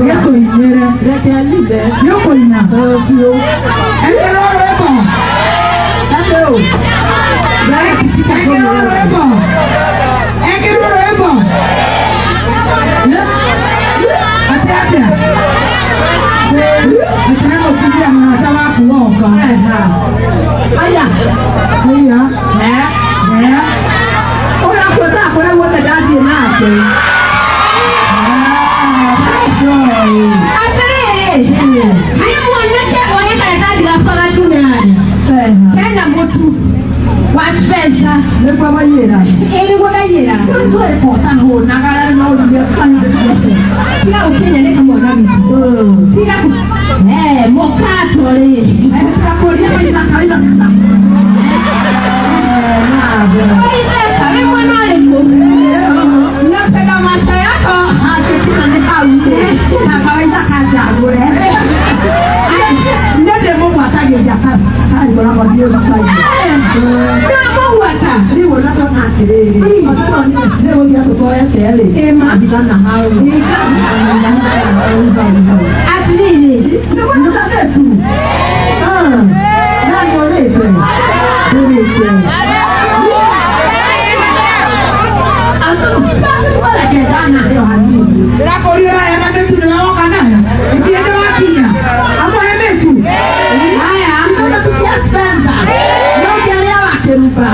Yoko inere. Leke alibe. Yoko ina. Fio. Ekele ọrụ ebo. Ebe o. Ekele ọrụ ebo. Ekele ọrụ ebo. Ate ate. Ekele mo ti di àwọn àtàwọn àpòwọ̀ ọ̀kan. Aya. Aya. Oya kota akore wo te dadi na ate. Waspensa. Lepa mayera. Ele wala yera. Njo e kota ho nagara na o de kanje. Tiga ukenya ne kama nami. Tiga ku. Mokato le. Ta ko ria mai na kaida. Kaida kawe mwana le ko. Napenda maisha yako. Hakika ni kaide. Na kaida kaja gore. Ndede mo mwataje japa. Hai bora kwa dio masai. Ni wona to na kire. Ni mo to ni ne wo ya to ko ya tele. Ema Bikana hawo. Ni ka. Atini. Ni wo ta betu. Na gore pe. Gore pe. Ato ba ko la ke dana yo hani. La corriera era que tú no vas a ganar. Y tiene máquina. Vamos a ver tú. Aya, ando tu ya spensa. No quiere ya bacherupa.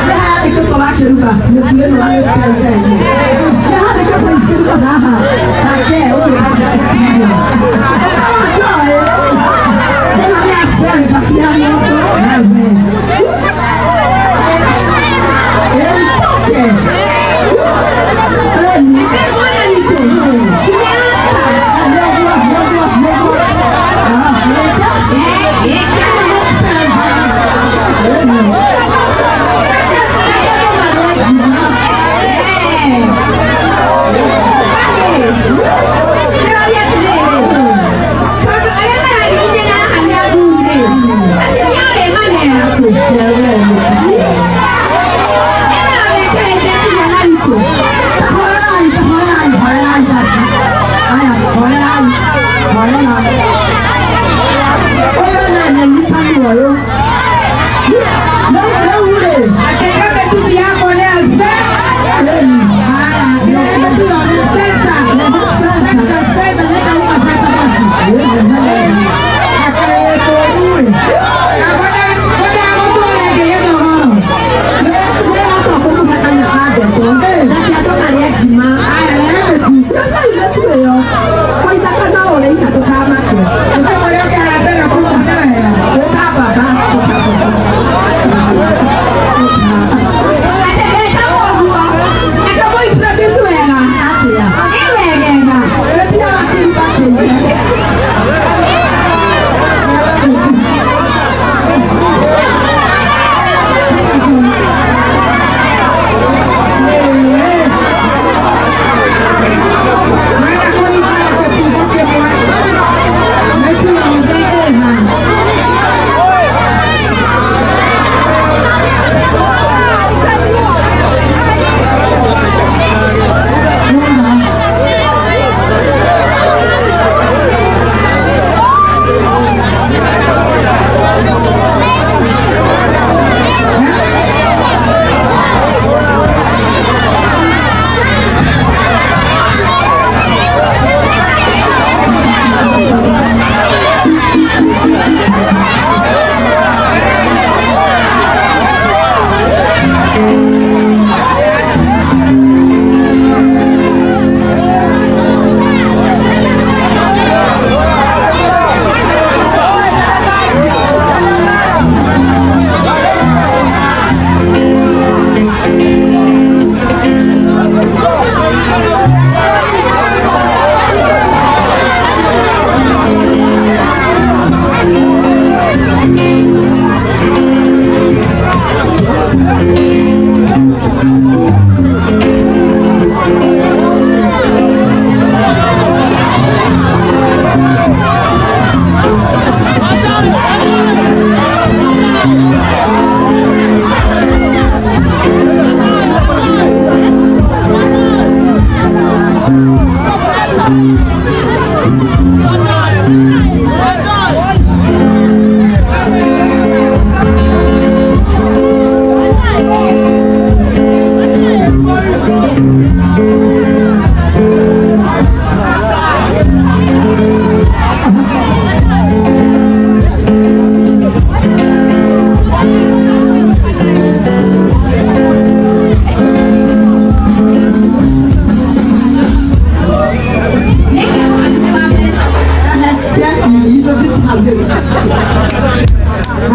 Deja de que coba cherupa. Me quiere no vale spensa. Deja de que coba cherupa nada. La que o la que. Deja de spensa, ya no.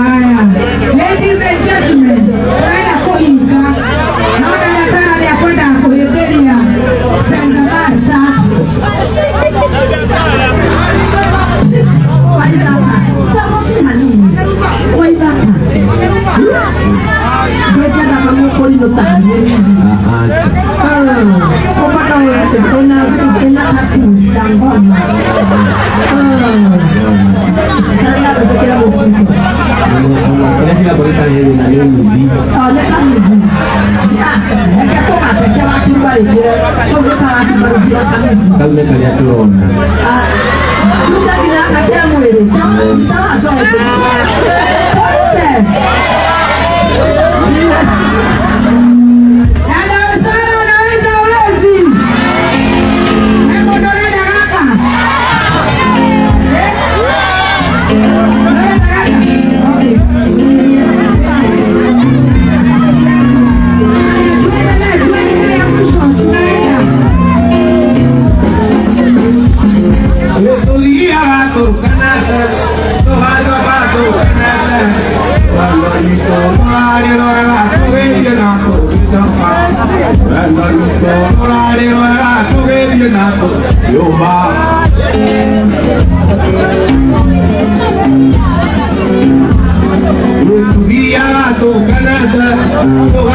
Ladies and gentlemen, naenda kuinga naona nasara ya kwenda kuiberia spenda basa Yo